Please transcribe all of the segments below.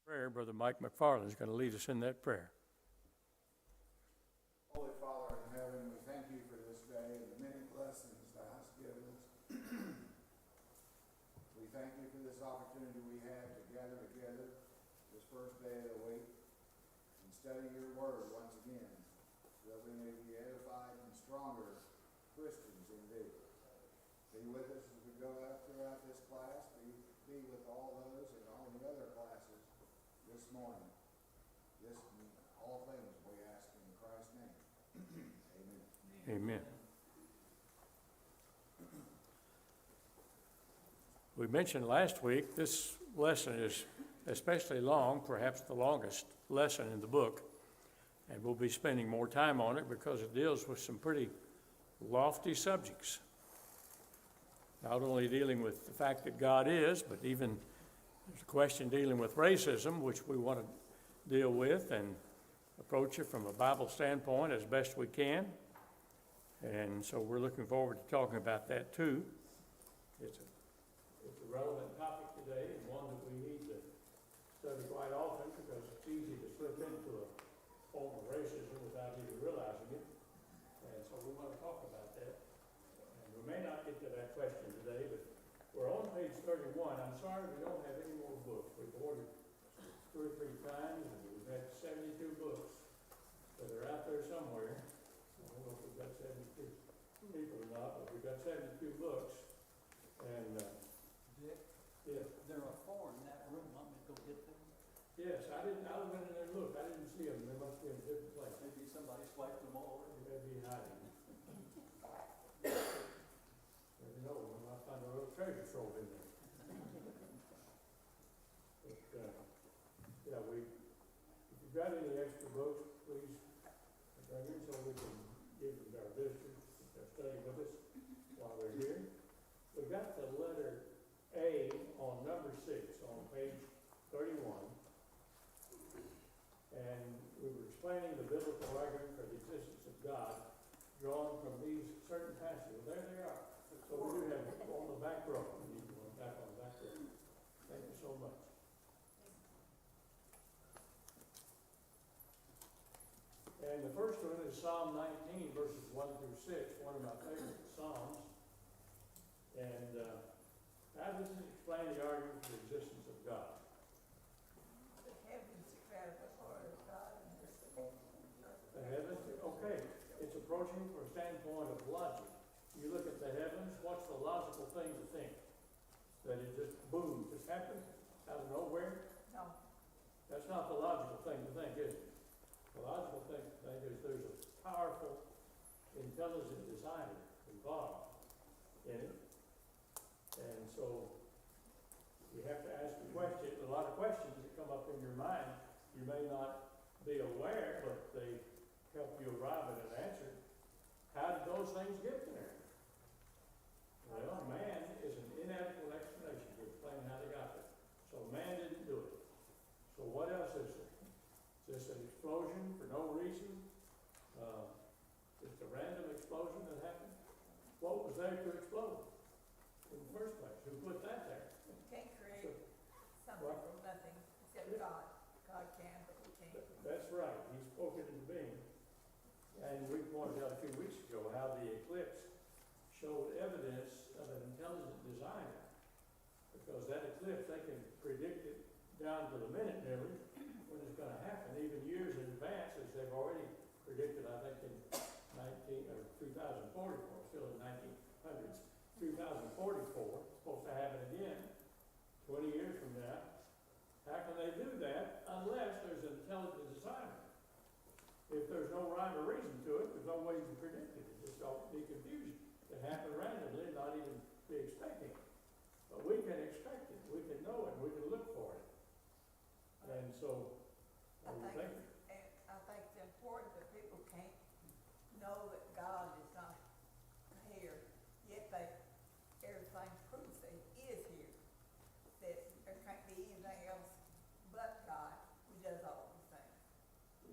Prayer, Brother Mike McFarland is going to lead us in that prayer. Holy Father in heaven, we thank you for this day and the many blessings thou hast given us. We thank you for this opportunity we have to gather together this first day of the week and study your word once again, so that we may be edified and stronger Christians indeed. Be with us as we go out throughout this class. Be with all those and all the other classes this morning. This and all things we ask in Christ's name. Amen. Amen. We mentioned last week this lesson is especially long, perhaps the longest lesson in the book, and we'll be spending more time on it because it deals with some pretty lofty subjects. Not only dealing with the fact that God is, but even there's a question dealing with racism, which we want to deal with and approach it from a Bible standpoint as best we can. And so we're looking forward to talking about that too. It's a relevant topic today, and one that we need to study quite often because it's easy to slip into a form of racism without even realizing it. And so we want to talk about that. And we may not get to that question today, but we're on page 31. I'm sorry we don't have any more books. We've ordered 2 or 3 times, and we've had 72 books. So they're out there somewhere. I don't know if we've got 72 people or not, but we've got 72 books. And, Dick, yeah. there are 4 in that room. Want me to go get them? Yes, I went in there and looked. I didn't see them. They must be in a different place. Maybe somebody swiped them all over. They may be hiding. Never know. We might find a little treasure trove in there. But, yeah, if you've got any extra books, please bring them so we can give them to our visitors if they're studying with us while they're here. We've got the letter A on number 6 on page 31. And we were explaining the biblical argument for the existence of God drawn from these certain passages. There they are. So we do have on the back row. We need one back on the back row. Thank you so much. And the first one is Psalm 19, verses 1 through 6, one of my favorite Psalms. And how does it explain the argument for the existence of God? The heavens declare the glory of God, and the earth. The heavens, okay, it's approaching from a standpoint of logic. You look at the heavens, what's the logical thing to think? That it just boom, just happened out of nowhere? No, That's not the logical thing to think, is it? The logical thing to think is there's a powerful, intelligent designer involved in it. And so you have to ask the question, a lot of questions that come up in your mind, you may not be aware, but they help you arrive at an answer. How did those things get there? Well, man is an inadequate explanation to explain how they got there. So man didn't do it. So what else is there? Is this an explosion for no reason? Just a random explosion that happened? What was there to explode in the first place? Who put that there? you can't create something What? from nothing except Yeah. God. God can, but we can't. That's right. He spoke it into being. And we pointed out a few weeks ago how the eclipse showed evidence of an intelligent designer. Because that eclipse, they can predict it down to the minute nearly when it's going to happen, even years in advance, as they've already predicted, I think, in 2044, still in 1900s. 2044, it's supposed to happen again 20 years from now. How can they do that unless there's an intelligent designer? If there's no rhyme or reason to it, there's no way you can predict it. It just ought to be confusion. It happened randomly, not even be expecting it. But we can expect it. We can know it. We can look for it. And so, I what do you think, think? and I think it's important that people can't know that God is not here, yet everything proves that He is here. That there can't be anything else but God who does all these things.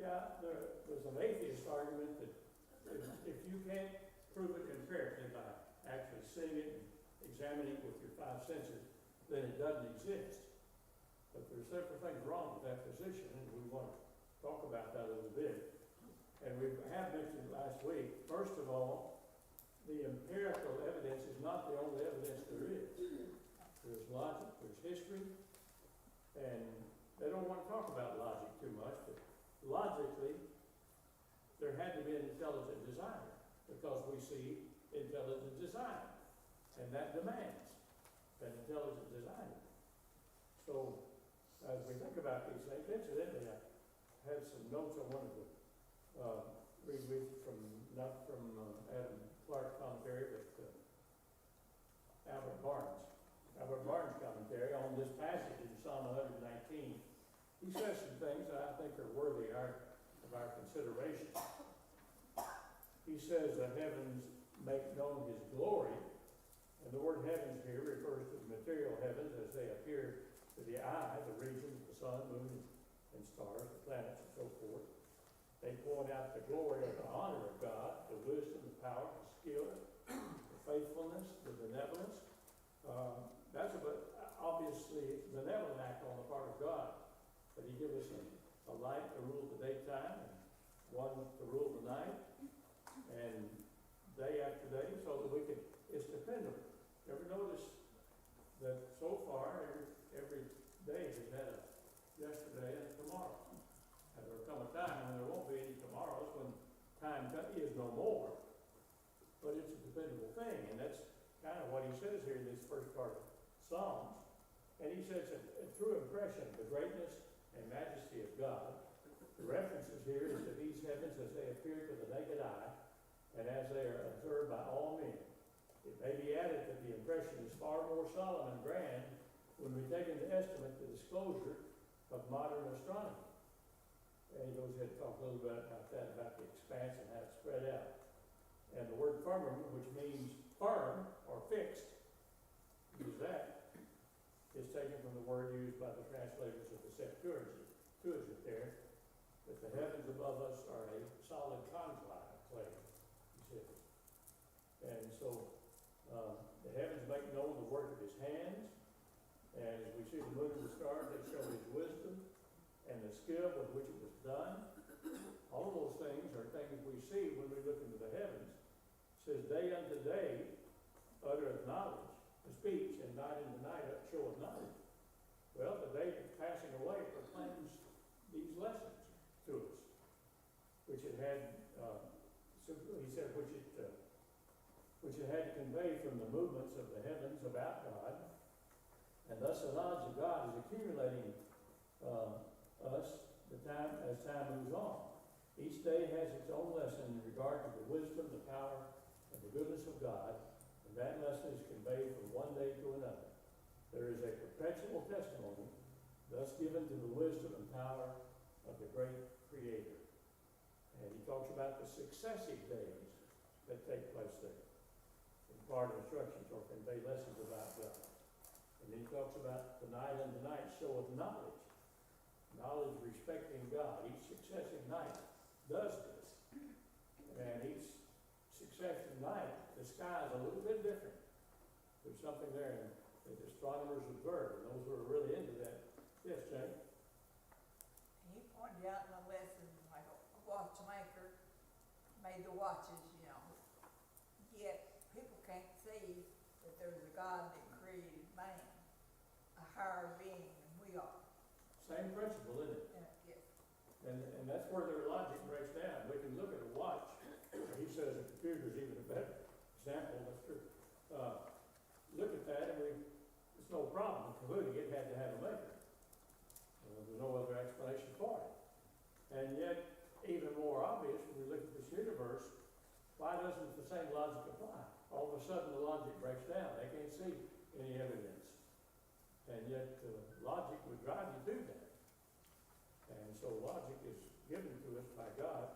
Yeah, there's an atheist argument that if you can't prove it empirically by actually seeing it and examining it with your 5 senses, then it doesn't exist. But there's there's several things wrong with that position, and we want to talk about that a little bit. And we have mentioned last week, first of all, the empirical evidence is not the only evidence there is. There's logic, there's history, and they don't want to talk about logic too much, but logically, there had to be an intelligent designer, because we see intelligent design, and that demands an intelligent designer. So, as we think about these things, incidentally, I had some notes I wanted to read with you from, not from Adam Clark's commentary, but Albert Barnes' commentary on this passage in Psalm 119. He says some things that I think are worthy of our consideration. He says the heavens make known his glory, and the word heavens here refers to the material heavens as they appear to the eye, the regions, the sun, moon, and stars, the planets, and so forth. They point out the glory of the honor of God, the wisdom, the power, the skill, the faithfulness, the benevolence. That's obviously a benevolent act on the part of God, that he gives us a light to rule the daytime and one to rule the night, and day after day, so that it's dependable. Ever notice that so far, every day has had a yesterday and a tomorrow? And there will come a time when there won't be any tomorrows, when time is no more. But it's a dependable thing, and that's kind of what he says here in this first part of Psalms. And he says a true impression of the greatness and majesty of God. The references here is to these heavens as they appear to the naked eye, and as they are observed by all men. It may be added that the impression is far more solemn and grand when we take into estimate the disclosure of modern astronomy. And he goes ahead to talk a little bit about that, about the expanse and how it's spread out. And the word firmament, which means firm or fixed, use that, is taken from the word used by the translators of the Septuagint there, that the heavens above us are a solid conclave, he says. And so, the heavens make known the work of his hands, and as we see the moon and the stars, they show his wisdom and the skill with which it was done. All of those things are things we see when we look into the heavens. It says, day unto day uttereth knowledge, the speech, and night unto night showeth knowledge. Well, the day passing away proclaims these lessons to us, which it had, he said, which it had to convey from the movements of the heavens about God, and thus the knowledge of God is accumulating us as time moves on. Each day has its own lesson in regard to the wisdom, the power, and the goodness of God, and that lesson is conveyed from one day to another. There is a perpetual testimony thus given to the wisdom and power of the great Creator. And he talks about the successive days that take place there. Impart instructions or convey lessons about God. And then he talks about the night unto night showeth knowledge. Knowledge respecting God. Each successive night does this. And each successive night, the sky is a little bit different. There's something there that astronomers observe, and those who are really into that. Yes, Jane? And he pointed out in the lesson, like a watchmaker made the watches, yet people can't see that there's a God that created man, a higher being than we are. Same principle, isn't it? Yes. And that's where their logic breaks down. We can look at a watch. He says a computer is even a better example. That's true. Look at that, and it's no problem concluding it had to have a maker. There's no other explanation for it. And yet, even more obvious, when we look at this universe, why doesn't the same logic apply? All of a sudden, the logic breaks down. They can't see any evidence. And yet, logic would drive you to that. And so logic is given to us by God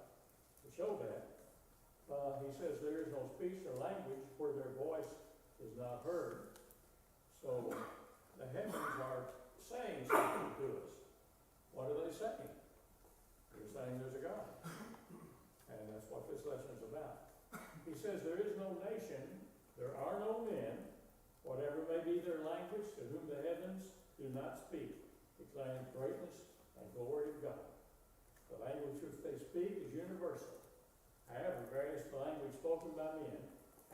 to show that. He says there is no speech or language where their voice is not heard. So the heavens are saying something to us. What are they saying? They're saying there's a God. And that's what this lesson is about. He says there is no nation, there are no men, whatever may be their language, to whom the heavens do not speak declaring greatness and glory of God. The language which they speak is universal. However, various the language spoken by men,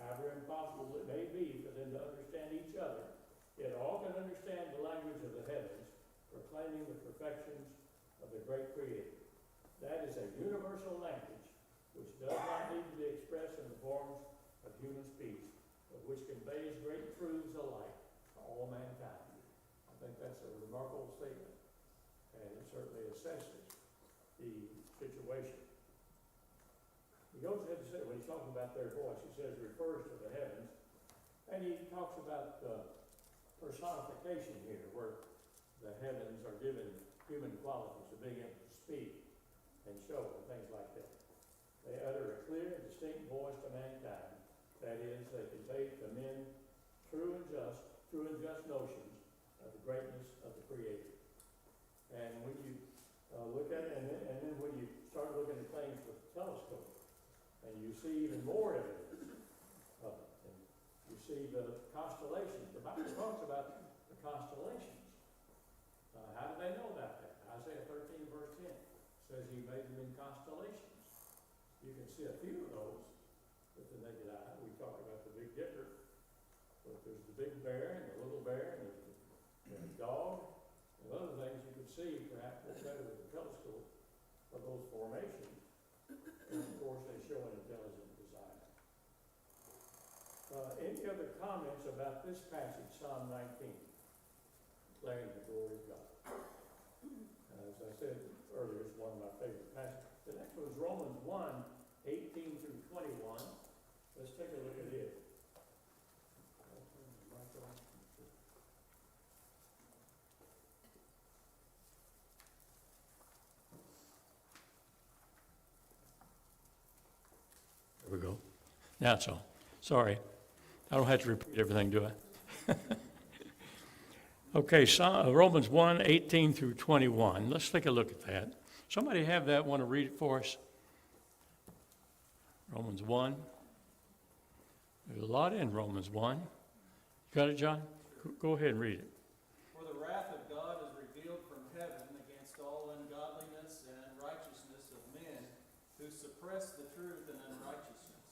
however impossible it may be for them to understand each other, yet all can understand the language of the heavens, proclaiming the perfections of the great Creator. That is a universal language which does not need to be expressed in the forms of human speech, but which conveys great truths alike to all mankind. I think that's a remarkable statement, and it certainly assesses the situation. He goes ahead to say, when he's talking about their voice, he says, refers to the heavens, and he talks about personification here, where the heavens are given human qualities of being able to speak and show and things like that. They utter a clear and distinct voice to mankind. That is, they convey to men true and just notions of the greatness of the Creator. And when you look at it, and then when you start looking at things with a telescope, and you see even more evidence of it, and you see the constellations. The Bible talks about the constellations. How do they know about that? Isaiah 13, verse 10 says he made them in constellations. You can see a few of those with the naked eye. We talked about the Big Dipper, but there's the big bear and the little bear and the dog and other things you can see perhaps better with a telescope of those formations. And of course, they show an intelligent design. Any other comments about this passage, Psalm 19, declaring the glory of God? As I said earlier, it's one of my favorite passages. The next one is Romans 1, 18 through 21. Let's take a look at it. There we go. Now it's on. Sorry. I don't have to repeat everything, do I? Okay, so Romans 1, 18 through 21. Let's take a look at that. Somebody have that, want to read it for us? Romans 1. There's a lot in Romans 1. You got it, John? Go ahead and read it. For the wrath of God is revealed from heaven against all ungodliness and unrighteousness of men who suppress the truth in unrighteousness.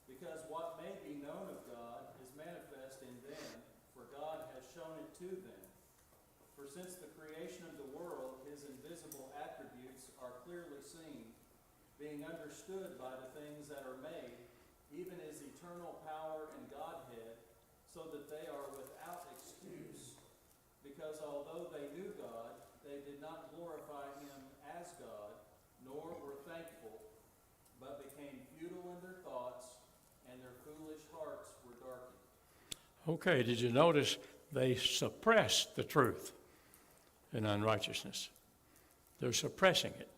Because what may be known of God is manifest in them, for God has shown it to them. For since the creation of the world, his invisible attributes are clearly seen, being understood by the things that are made, even his eternal power and Godhead, so that they are without excuse. Because although they knew God, they did not glorify him as God, nor were thankful, but became futile in their thoughts, and their foolish hearts were darkened. Okay, did you notice they suppress the truth in unrighteousness? They're suppressing it.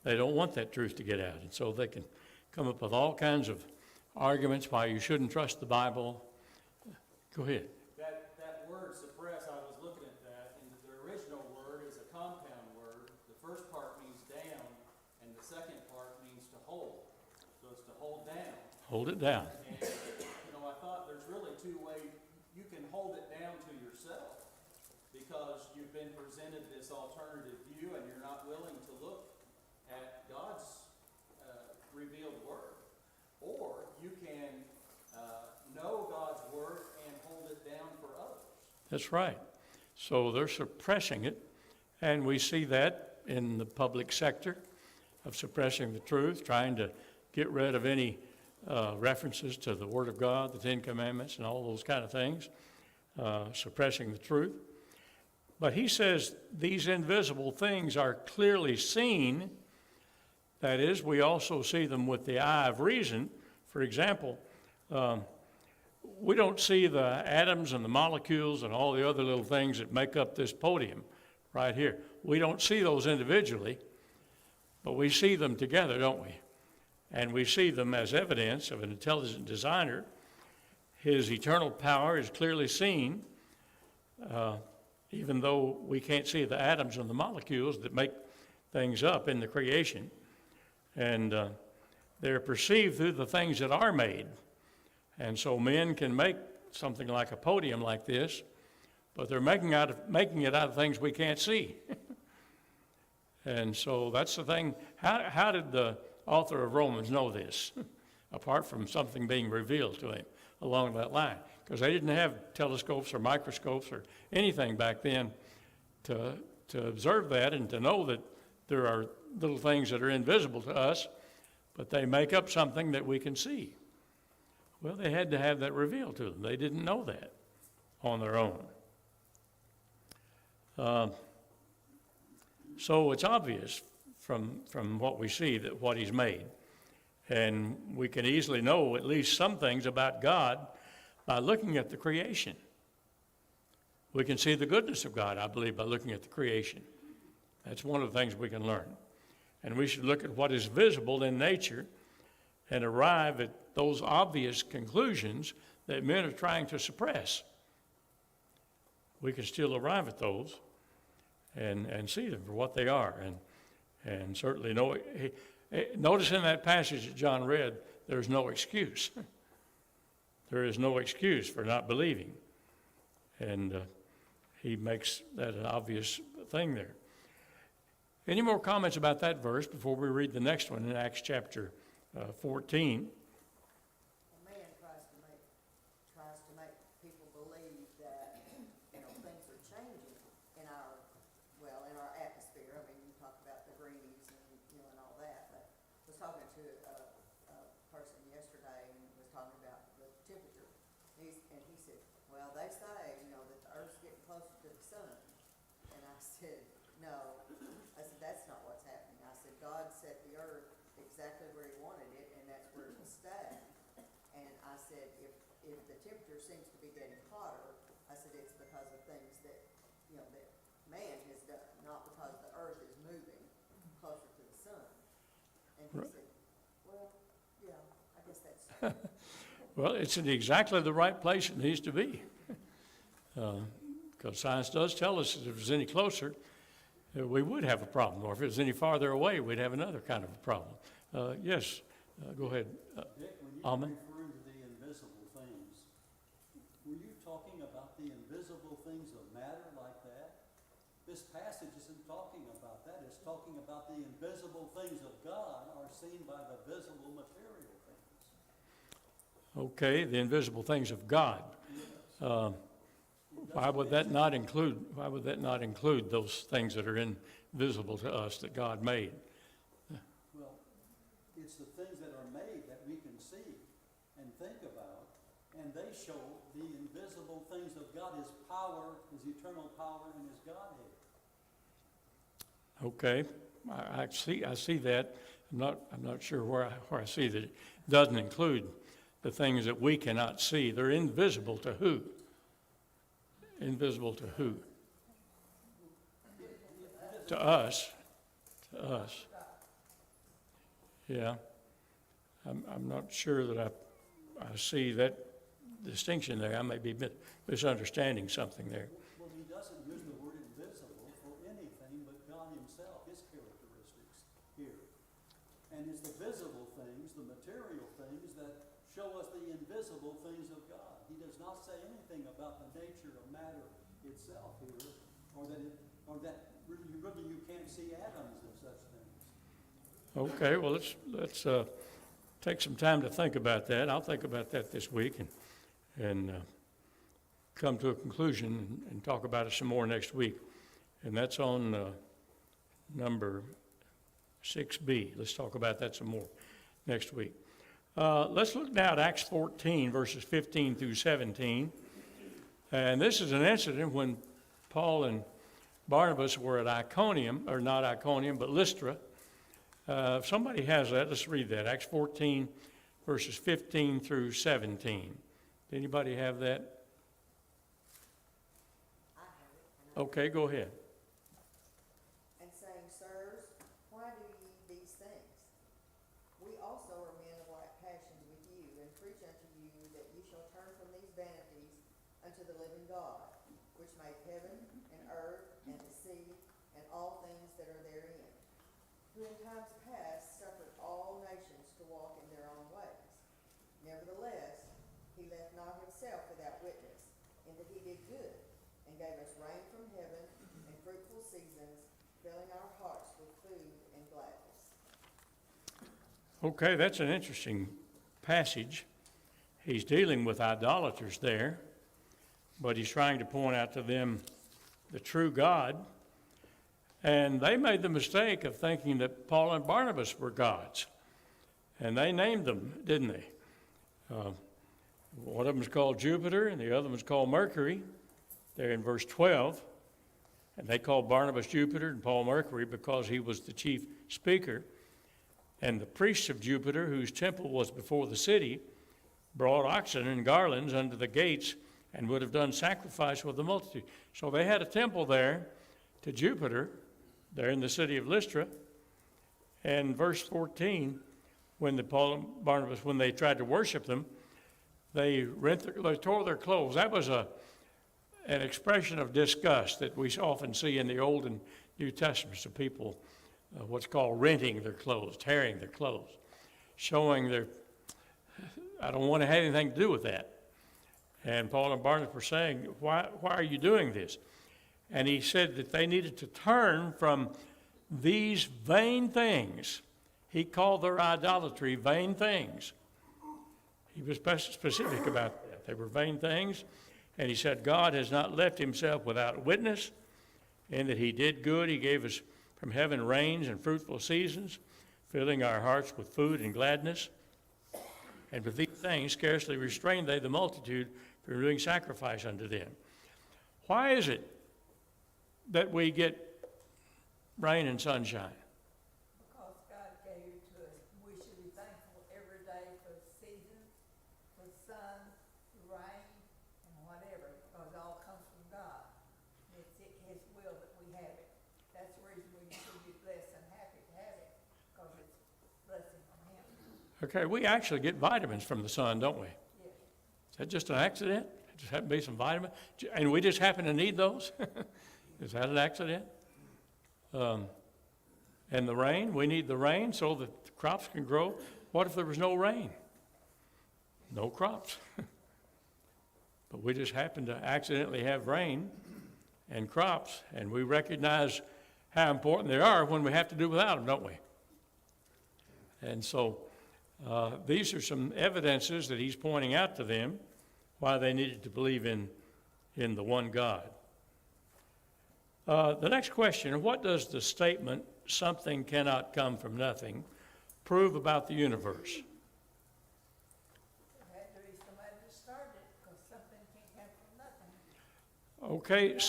They don't want that truth to get out. And so they can come up with all kinds of arguments why you shouldn't trust the Bible. Go ahead. That word suppress, I was looking at that, and the original word is a compound word. The first part means down, and the second part means to hold. So it's to hold down. Hold it down. And, I thought there's really two ways. You can hold it down to yourself because you've been presented this alternative view and you're not willing to look at God's revealed word. Or you can know God's word and hold it down for others. That's right. So they're suppressing it, and we see that in the public sector of suppressing the truth, trying to get rid of any references to the Word of God, the Ten Commandments, and all those kind of things, suppressing the truth. But he says these invisible things are clearly seen. That is, we also see them with the eye of reason. For example, we don't see the atoms and the molecules and all the other little things that make up this podium right here. We don't see those individually, but we see them together, don't we? And we see them as evidence of an intelligent designer. His eternal power is clearly seen, even though we can't see the atoms and the molecules that make things up in the creation. And they're perceived through the things that are made. And so men can make something like a podium like this, but they're making it out of things we can't see. And so that's the thing. How did the author of Romans know this, apart from something being revealed to him along that line? Because they didn't have telescopes or microscopes or anything back then to observe that and to know that there are little things that are invisible to us, but they make up something that we can see. Well, they had to have that revealed to them. They didn't know that on their own. So it's obvious from what we see that what he's made. And we can easily know at least some things about God by looking at the creation. We can see the goodness of God, I believe, by looking at the creation. That's one of the things we can learn. And we should look at what is visible in nature and arrive at those obvious conclusions that men are trying to suppress. We can still arrive at those and see them for what they are. And certainly notice in that passage that John read, there's no excuse. There is no excuse for not believing. And he makes that an obvious thing there. Any more comments about that verse before we read the next one in Acts chapter 14? Man tries to make people believe that, things are changing in our atmosphere. I mean, you talk about the greenies and all that, but I was talking to a person yesterday and was talking about the temperature. And he said, well, they say, that the Earth's getting closer to the sun. And I said, no. I said, that's not what's happening. I said, God set the Earth exactly where he wanted it, and that's where it will stay. And I said, if the temperature seems to be getting hotter, I said, it's because of things that, that man has done, not because the Earth is moving closer to the sun. And he said, well, yeah, I guess that's so. Well, it's in exactly the right place it needs to be. Because science does tell us that if it was any closer, we would have a problem. Or if it was any farther away, we'd have another kind of a problem. Yes, go ahead. Dick, when you Almond? referring to the invisible things, were you talking about the invisible things of matter like that? This passage isn't talking about that. It's talking about the invisible things of God are seen by the visible material things. Okay, the invisible things of God. Why would that not include those things that are invisible to us that God made? Well, it's the things that are made that we can see and think about, and they show the invisible things of God, his power, his eternal power, and his Godhead. Okay, I see that. I'm not sure where I see that it doesn't include the things that we cannot see. They're invisible to who? Invisible to who? To us. To us. Yeah. I'm not sure that I see that distinction there. I may be misunderstanding something there. Well, he doesn't use the word invisible for anything but God himself, his characteristics here. And it's the visible things, the material things, that show us the invisible things of God. He does not say anything about the nature of matter itself here, or that really you can't see atoms and such things. Okay, well, let's take some time to think about that. I'll think about that this week and come to a conclusion and talk about it some more next week. And that's on number 6B. Let's talk about that some more next week. Let's look now at Acts 14, verses 15 through 17. And this is an incident when Paul and Barnabas were at Iconium, or not Iconium, but Lystra. If somebody has that, let's read that. Acts 14, verses 15 through 17. Anybody have that? I have it. Okay, go ahead. And saying, Sirs, why do ye these things? We also are men of like passions with you, and preach unto you that ye shall turn from these vanities unto the living God, which made heaven and earth and the sea and all things that are therein, who in times past suffered all nations to walk in their own ways. Nevertheless, he left not himself without witness, in that he did good, and gave us rain from heaven and fruitful seasons, filling our hearts with food and gladness. Okay, that's an interesting passage. He's dealing with idolaters there, but he's trying to point out to them the true God. And they made the mistake of thinking that Paul and Barnabas were gods. And they named them, didn't they? One of them is called Jupiter, and the other one is called Mercury. They're in verse 12. And they called Barnabas Jupiter and Paul Mercury because he was the chief speaker. And the priests of Jupiter, whose temple was before the city, brought oxen and garlands unto the gates and would have done sacrifice with the multitude. So they had a temple there to Jupiter, there in the city of Lystra. And verse 14, when Paul and Barnabas, when they tried to worship them, they tore their clothes. That was an expression of disgust that we often see in the Old and New Testaments of people, what's called renting their clothes, tearing their clothes, showing I don't want to have anything to do with that. And Paul and Barnabas were saying, why are you doing this? And he said that they needed to turn from these vain things. He called their idolatry vain things. He was specific about that. They were vain things. And he said, God has not left himself without witness, in that he did good. He gave us from heaven rains and fruitful seasons, filling our hearts with food and gladness. And with these things scarcely restrained they the multitude from doing sacrifice unto them. Why is it that we get rain and sunshine? Because God gave it to us. We should be thankful every day for the seasons, for the sun, the rain, and whatever, because it all comes from God. It's His will that we have it. That's the reason we should be blessed and happy to have it, because it's blessing from Him. Okay, we actually get vitamins from the sun, don't we? Yes. Is that just an accident? It just happened to be some vitamin? And we just happen to need those? Is that an accident? And the rain, we need the rain so that the crops can grow. What if there was no rain? No crops. But we just happen to accidentally have rain and crops, and we recognize how important they are when we have to do without them, don't we? And so these are some evidences that he's pointing out to them why they needed to believe in the one God. The next question, what does the statement, something cannot come from nothing, prove about the universe? There had to be somebody that started it, because something can't come from nothing. Okay, God is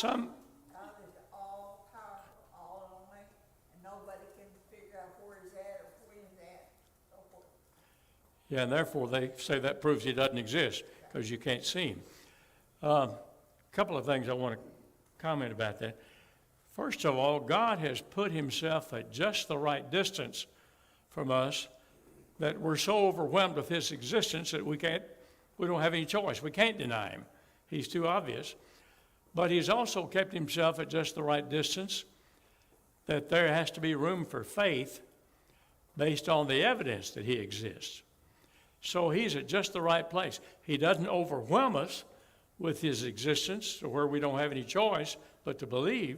all powerful, all knowing, and nobody can figure out where He's at or when He's at, so forth. yeah, and therefore they say that proves he doesn't exist, because you can't see him. A couple of things I want to comment about that. First of all, God has put himself at just the right distance from us that we're so overwhelmed with his existence that we don't have any choice. We can't deny him. He's too obvious. But he's also kept himself at just the right distance that there has to be room for faith based on the evidence that he exists. So he's at just the right place. He doesn't overwhelm us with his existence to where we don't have any choice but to believe.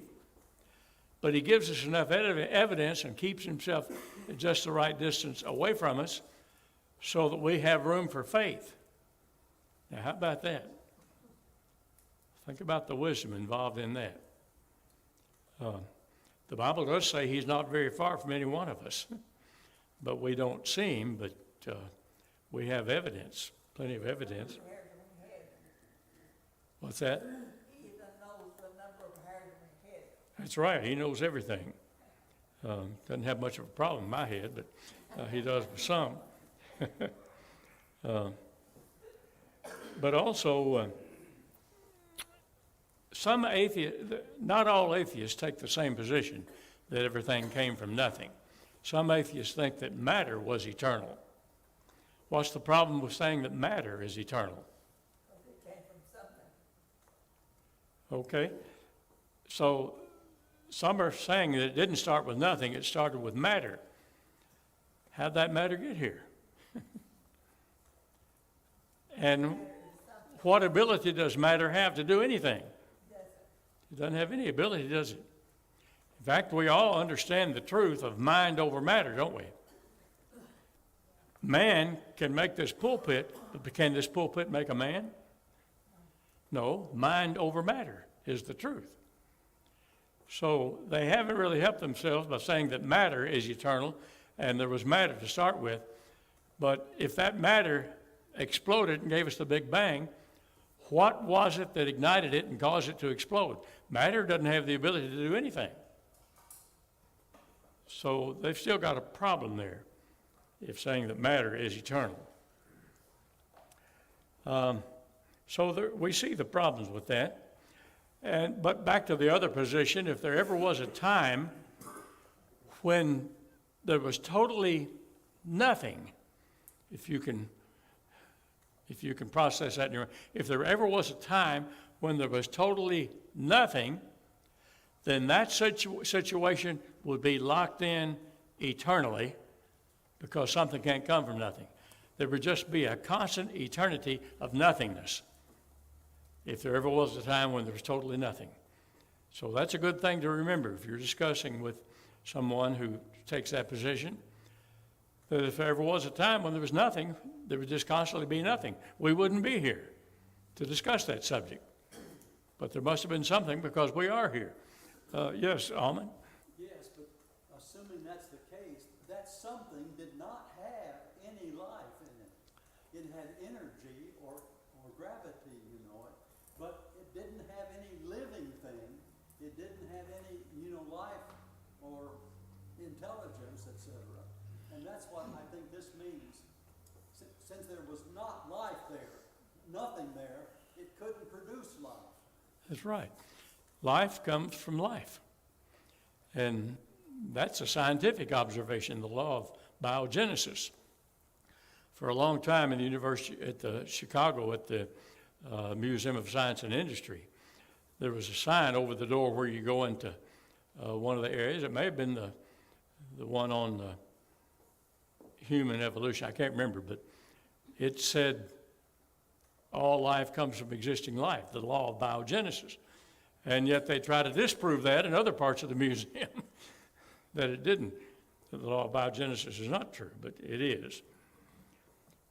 But he gives us enough evidence and keeps himself at just the right distance away from us so that we have room for faith. Now, how about that? Think about the wisdom involved in that. The Bible does say he's not very far from any one of us, but we don't see him, but we have evidence, plenty of evidence. What's that? He even knows the number of hairs in His head. That's right. He knows everything. Doesn't have much of a problem in my head, but he does with some. But also, some atheists, not all atheists take the same position that everything came from nothing. Some atheists think that matter was eternal. What's the problem with saying that matter is eternal? Because it came from something. Okay. So some are saying that it didn't start with nothing, it started with matter. How'd that matter get here? And what ability does matter have to do anything? It doesn't have any ability, does it? In fact, we all understand the truth of mind over matter, don't we? Man can make this pulpit, but can this pulpit make a man? No, mind over matter is the truth. So they haven't really helped themselves by saying that matter is eternal, and there was matter to start with. But if that matter exploded and gave us the Big Bang, what was it that ignited it and caused it to explode? Matter doesn't have the ability to do anything. So they've still got a problem there if saying that matter is eternal. We see the problems with that. But back to the other position, if there ever was a time when there was totally nothing, if you can process that in your mind, if there ever was a time when there was totally nothing, then that situation would be locked in eternally, because something can't come from nothing. There would just be a constant eternity of nothingness, if there ever was a time when there was totally nothing. So that's a good thing to remember if you're discussing with someone who takes that position, that if there ever was a time when there was nothing, there would just constantly be nothing. We wouldn't be here to discuss that subject. But there must have been something, because we are here. Yes, Almond? Yes, but assuming that's the case, that something did not have any life in it. It had energy or gravity, but it didn't have any living thing. It didn't have any, life or intelligence, etc. And that's what I think this means. Since there was not life there, nothing there, it couldn't produce life. That's right. Life comes from life. And that's a scientific observation, the law of biogenesis. For a long time in the university at Chicago, at the Museum of Science and Industry, there was a sign over the door where you go into one of the areas. It may have been the one on human evolution. I can't remember, but it said all life comes from existing life, the law of biogenesis. And yet they try to disprove that in other parts of the museum, that it didn't. The law of biogenesis is not true, but it is.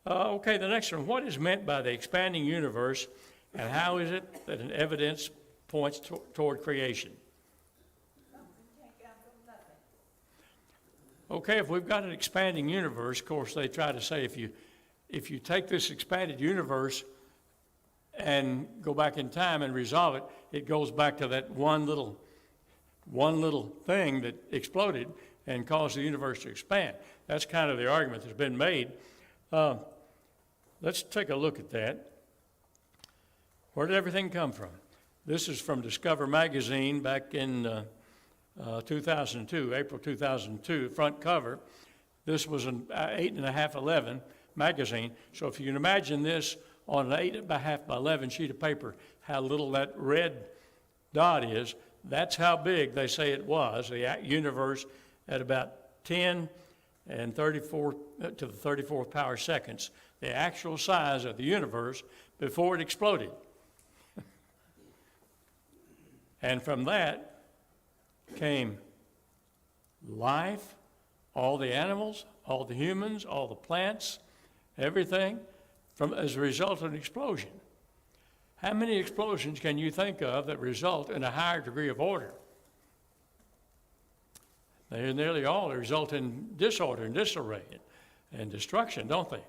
Okay, the next one. What is meant by the expanding universe, and how is it that an evidence points toward creation? Something can't come from nothing. Okay, if we've got an expanding universe, of course, they try to say if you take this expanded universe and go back in time and resolve it, it goes back to that one little thing that exploded and caused the universe to expand. That's kind of the argument that's been made. Let's take a look at that. Where did everything come from? This is from Discover magazine back in 2002, April 2002, front cover. This was an 8.5x11 magazine. So if you can imagine this on an 8.5x11 sheet of paper, how little that red dot is, that's how big they say it was, the universe at about 10 and 34 to the 34th power seconds, the actual size of the universe before it exploded. And from that came life, all the animals, all the humans, all the plants, everything, as a result of an explosion. How many explosions can you think of that result in a higher degree of order? They nearly all result in disorder and disarray and destruction, don't they?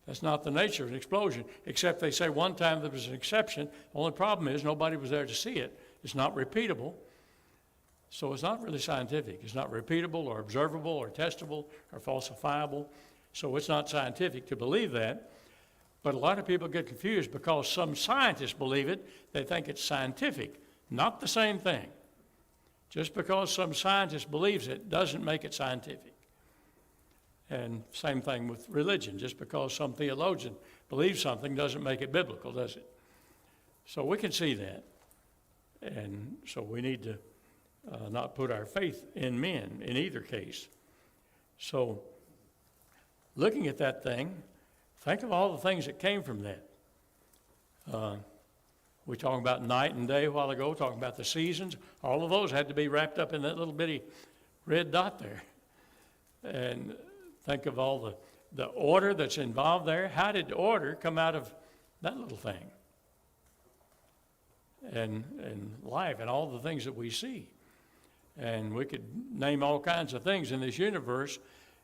That's not the nature of an explosion, except they say one time there was an exception. The only problem is nobody was there to see it. It's not repeatable. So it's not really scientific. It's not repeatable or observable or testable or falsifiable. So it's not scientific to believe that. But a lot of people get confused because some scientists believe it. They think it's scientific. Not the same thing. Just because some scientist believes it doesn't make it scientific. And same thing with religion. Just because some theologian believes something doesn't make it biblical, does it? So we can see that. And so we need to not put our faith in men in either case. So looking at that thing, think of all the things that came from that. We talking about night and day a while ago, talking about the seasons. All of those had to be wrapped up in that little bitty red dot there. And think of all the order that's involved there. How did order come out of that little thing? And life and all the things that we see. And we could name all kinds of things in this universe.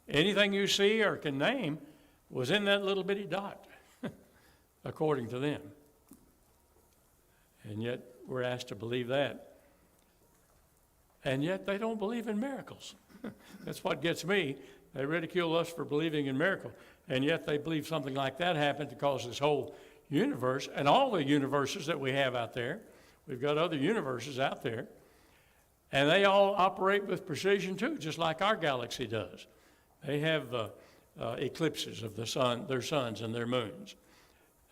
Anything you see or can name was in that little bitty dot, according to them. And yet we're asked to believe that. And yet they don't believe in miracles. That's what gets me. They ridicule us for believing in miracles. And yet they believe something like that happened to cause this whole universe and all the universes that we have out there. We've got other universes out there. And they all operate with precision too, just like our galaxy does. They have eclipses of the sun, their suns and their moons.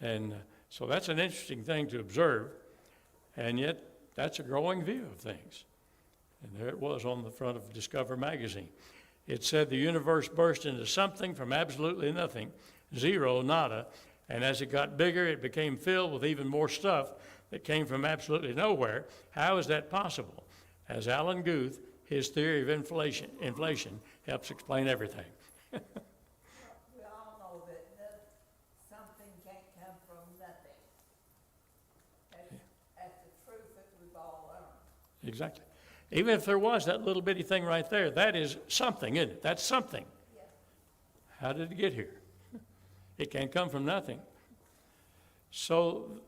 And so that's an interesting thing to observe. And yet that's a growing view of things. And there it was on the front of Discover magazine. It said the universe burst into something from absolutely nothing, zero, nada. And as it got bigger, it became filled with even more stuff that came from absolutely nowhere. How is that possible? As Alan Guth, his theory of inflation helps explain everything. We all know that something can't come from nothing. That's the truth that we've all learned. Exactly. Even if there was that little bitty thing right there, that is something, isn't it? That's something. Yeah. How did it get here? It can't come from nothing. So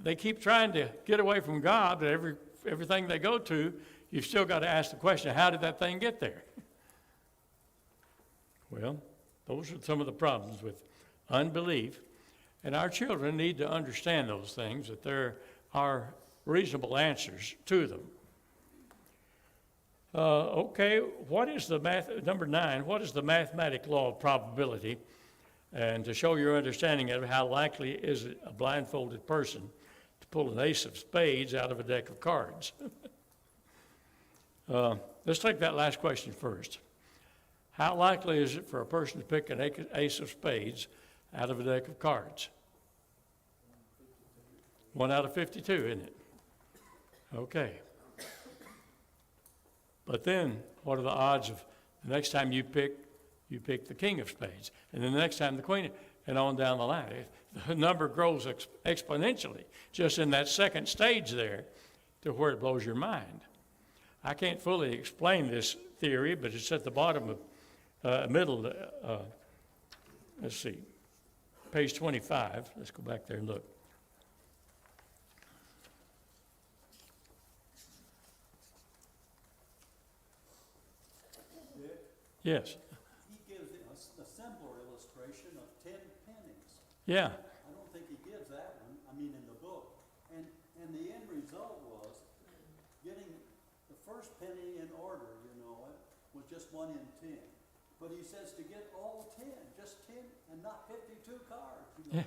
they keep trying to get away from God, but everything they go to, you've still got to ask the question, how did that thing get there? Well, those are some of the problems with unbelief. And our children need to understand those things, that there are reasonable answers to them. Okay, what is the number 9, what is the mathematical law of probability? And to show your understanding of how likely is it a blindfolded person to pull an ace of spades out of a deck of cards? Let's take that last question first. How likely is it for a person to pick an ace of spades out of a deck of cards? 1 out of 52, isn't it? Okay. But then, what are the odds of the next time you pick the king of spades, and then the next time the queen, and on down the line. The number grows exponentially just in that second stage there to where it blows your mind. I can't fully explain this theory, but it's at the bottom of let's see, page 25. Let's go back there and look. Yes. He gives a simpler illustration of 10 pennies. Yeah. I don't think he gives that one, in the book. And the end result was getting the first penny in order, was just 1 in 10. But he says to get all 10, just 10, and not 52 cards, 10,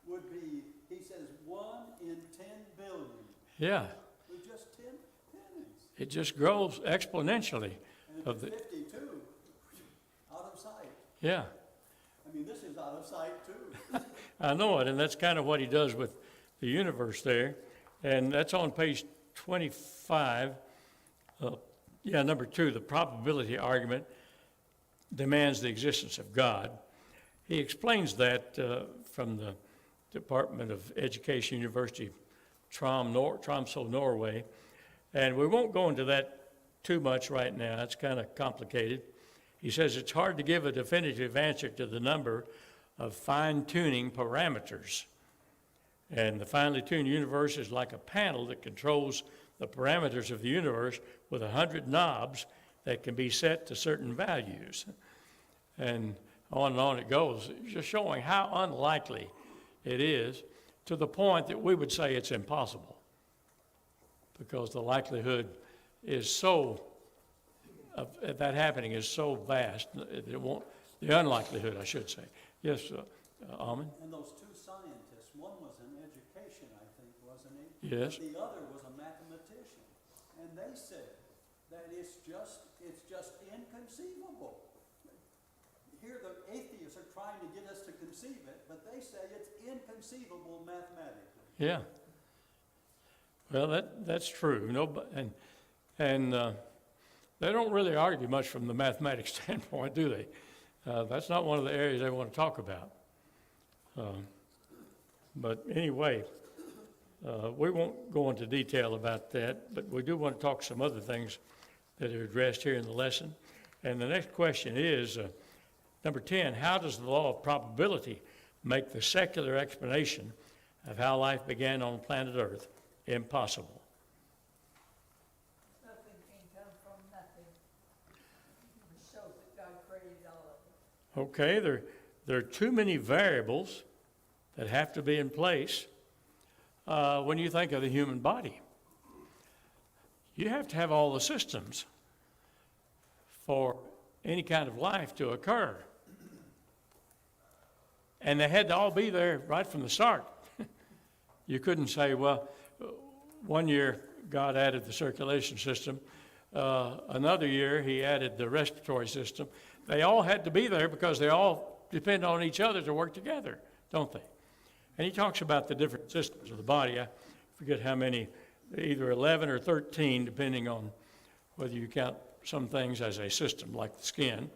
would be, he says, 1 in 10 billion. Yeah. With just 10 pennies. It just grows exponentially. And Of the, 52, out of sight. yeah. This is out of sight too. I know it, and that's kind of what he does with the universe there. And that's on page 25. Number 2, the probability argument demands the existence of God. He explains that from the Department of Education, University of Tromsø, Norway. And we won't go into that too much right now. It's kind of complicated. He says it's hard to give a definitive answer to the number of fine-tuning parameters. And the finely tuned universe is like a panel that controls the parameters of the universe with 100 knobs that can be set to certain values. And on it goes, just showing how unlikely it is to the point that we would say it's impossible, because the likelihood is so, of that happening is so vast, it won't, the unlikelihood, I should say. Yes, Almond? And those 2 scientists, one was in education, I think, wasn't he? Yes. The other was a mathematician. And they said that it's just inconceivable. Here the atheists are trying to get us to conceive it, but they say it's inconceivable mathematically. Yeah. Well, that's true. And they don't really argue much from the mathematics standpoint, do they? That's not one of the areas they want to talk about. But anyway, we won't go into detail about that, but we do want to talk some other things that are addressed here in the lesson. And the next question is, number 10, how does the law of probability make the secular explanation of how life began on planet Earth impossible? Nothing can come from nothing. It shows that God created all of it. Okay, there are too many variables that have to be in place when you think of the human body. You have to have all the systems for any kind of life to occur. And they had to all be there right from the start. You couldn't say, well, one year God added the circulation system, another year he added the respiratory system. They all had to be there because they all depend on each other to work together, don't they? And he talks about the different systems of the body. I forget how many, either 11 or 13, depending on whether you count some things as a system, like the skin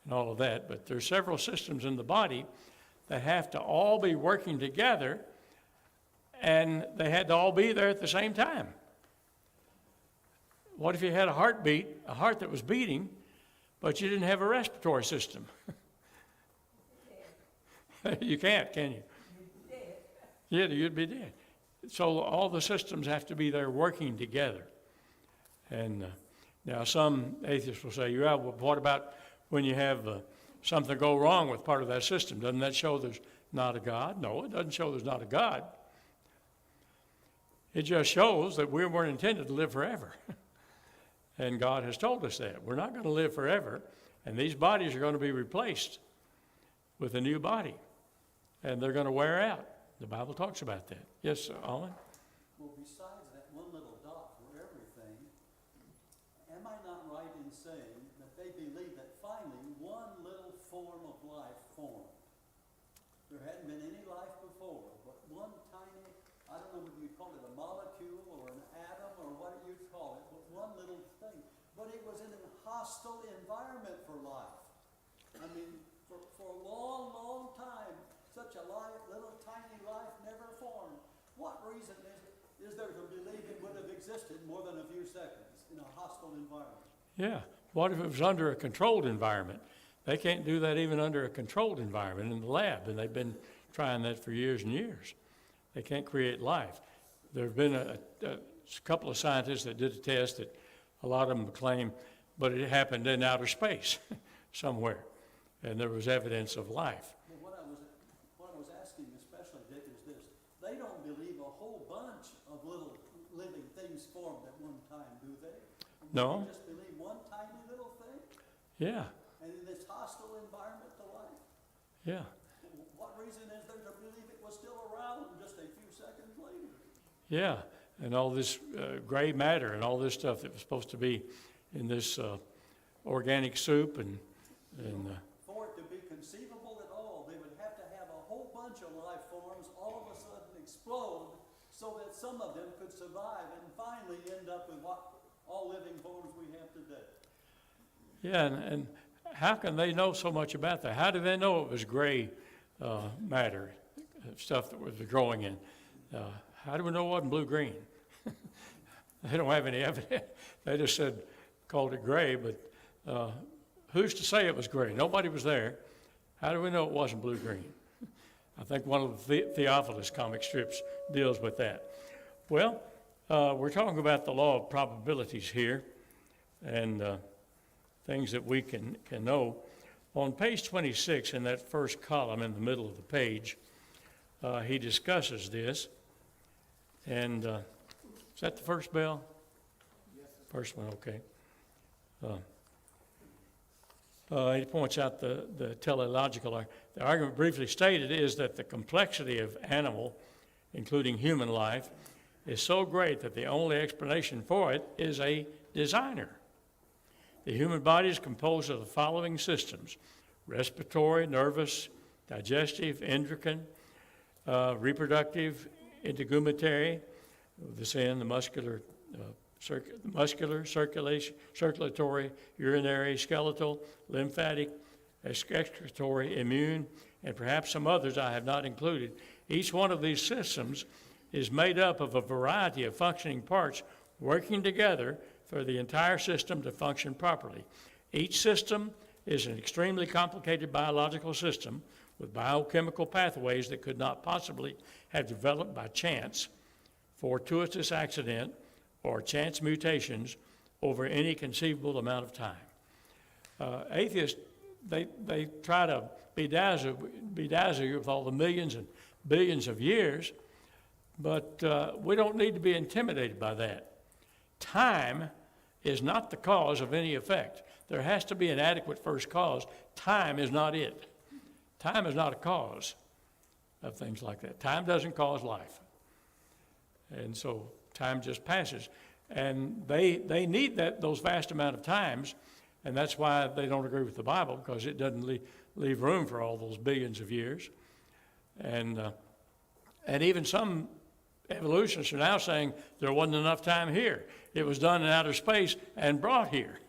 and all of that. But there's several systems in the body that have to all be working together, and they had to all be there at the same time. What if you had a heart that was beating, but you didn't have a respiratory system? You can't, can you? Yeah, you'd be dead. So all the systems have to be there working together. And now some atheists will say, yeah, well, what about when you have something go wrong with part of that system? Doesn't that show there's not a God? No, it doesn't show there's not a God. It just shows that we weren't intended to live forever. And God has told us that. We're not going to live forever, and these bodies are going to be replaced with a new body, and they're going to wear out. The Bible talks about that. Yes, Alan? Well, besides that one little dot for everything, am I not right in saying that they believe that finally one little form of life formed? There hadn't been any life before, but one tiny, I don't know whether you call it a molecule or an atom or what you call it, but one little thing. But it was in a hostile environment for life. I mean, for a long, long time, such a little tiny life never formed. What reason is there to believe it would have existed more than a few seconds in a hostile environment? Yeah. What if it was under a controlled environment? They can't do that even under a controlled environment in the lab, and they've been trying that for years and years. They can't create life. There have been a couple of scientists that did a test that a lot of them claim, but it happened in outer space somewhere, and there was evidence of life. Well, what I was asking especially, Dick, is this. They don't believe a whole bunch of little living things formed at one time, do they? No. They just believe one tiny little thing? Yeah, And in this hostile environment to life? yeah. What reason is there to believe it was still around just a few seconds later? Yeah, and all this gray matter and all this stuff that was supposed to be in this organic soup and For it to be conceivable at all, they would have to have a whole bunch of life forms all of a sudden explode so that some of them could survive and finally end up with what all living forms we have today. yeah, and how can they know so much about that? How do they know it was gray matter, stuff that was growing in? How do we know it wasn't blue-green? They don't have any evidence. They just called it gray, but who's to say it was gray? Nobody was there. How do we know it wasn't blue-green? I think one of the Theophilus comic strips deals with that. Well, we're talking about the law of probabilities here and things that we can know. On page 26, in that first column in the middle of the page, he discusses this. And is that the first bell? Yes, First one, okay. He points out the teleological. The argument briefly stated is that the complexity of animal, including human life, is so great that the only explanation for it is a designer. The human body is composed of the following systems: respiratory, nervous, digestive, endocrine, reproductive, integumentary, the sin, the muscular, circulation, circulatory, urinary, skeletal, lymphatic, excretory, immune, and perhaps some others I have not included. Each one of these systems is made up of a variety of functioning parts working together for the entire system to function properly. Each system is an extremely complicated biological system with biochemical pathways that could not possibly have developed by chance, fortuitous accident, or chance mutations over any conceivable amount of time. Atheists, they try to bedazzle you with all the millions and billions of years, but we don't need to be intimidated by that. Time is not the cause of any effect. There has to be an adequate first cause. Time is not it. Time is not a cause of things like that. Time doesn't cause life. And so time just passes. And they need those vast amount of times, and that's why they don't agree with the Bible, because it doesn't leave room for all those billions of years. And even some evolutionists are now saying there wasn't enough time here. It was done in outer space and brought here.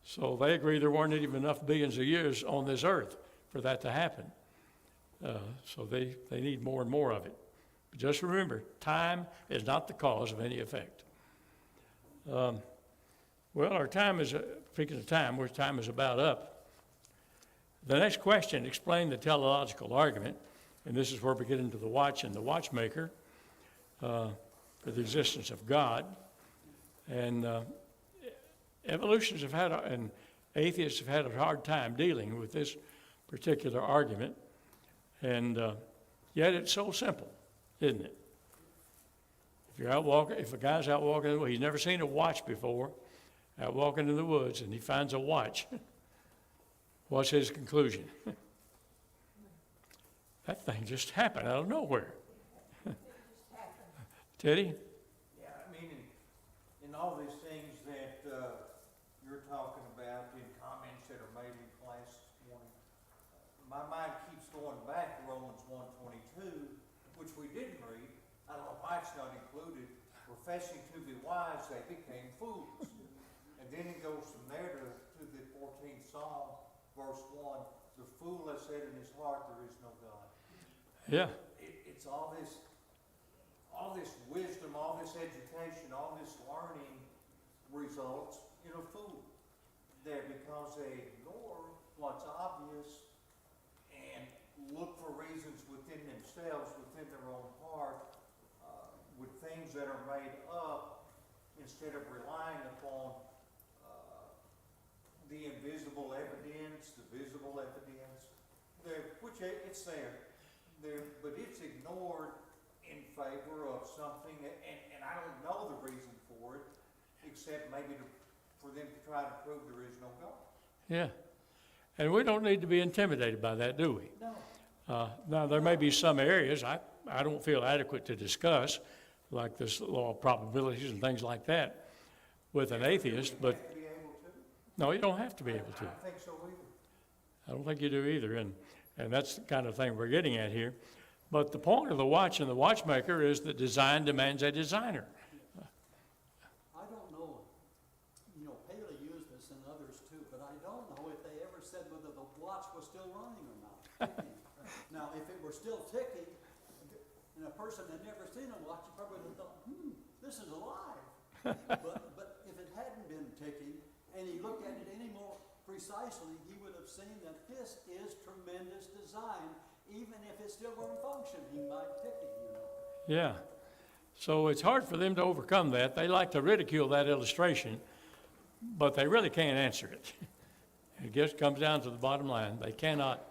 So they agree there weren't even enough billions of years on this earth for that to happen. So they need more and more of it. But just remember, time is not the cause of any effect. Well, our time is, speaking of time, where time is about up. The next question, explain the teleological argument, and this is where we get into the watch and the watchmaker for the existence of God. And evolutionists have had, and atheists have had a hard time dealing with this particular argument, and yet it's so simple, isn't it? If you're out walking, if a guy's out walking, well, he's never seen a watch before, out walking in the woods, and he finds a watch, what's his conclusion? That thing just happened out of nowhere. Teddy? Yeah, I mean, in all these things that you're talking about, in comments that are made in class this morning, my mind keeps going back to Romans 1:22, which we didn't read. I don't know why it's not included. Professing to be wise, they became fools. And then it goes from there to the 14th Psalm, verse 1. The fool has said in his heart, there is no God. Yeah. It's all this wisdom, all this education, all this learning results in a fool there, because they ignore what's obvious and look for reasons within themselves, within their own heart, with things that are made up, instead of relying upon the invisible evidence, the visible evidence, which it's there, but it's ignored in favor of something, and I don't know the reason for it, except maybe for them to try to prove there is no God. Yeah. And we don't need to be intimidated by that, do we? No. Now, there may be some areas I don't feel adequate to discuss, like this law of probabilities and things like that, with an atheist, but You have to be able to. no, you don't have to be able I to. don't think so either. I don't think you do either, and that's the kind of thing we're getting at here. But the point of the watch and the watchmaker is that design demands a designer. I don't know, Paley used this and others too, but I don't know if they ever said whether the watch was still running or not, ticking. Now, if it were still ticking, and a person had never seen a watch, probably would have thought, this is alive. But if it hadn't been ticking, and he looked at it any more precisely, he would have seen that this is tremendous design. Even if it still won't function, he might tick it, Yeah. So it's hard for them to overcome that. They like to ridicule that illustration, but they really can't answer it. It just comes down to the bottom line. They cannot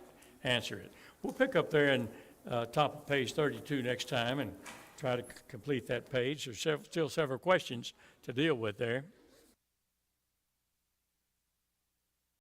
answer it. We'll pick up there in top of page 32 next time and try to complete that page. There's still several questions to deal with there.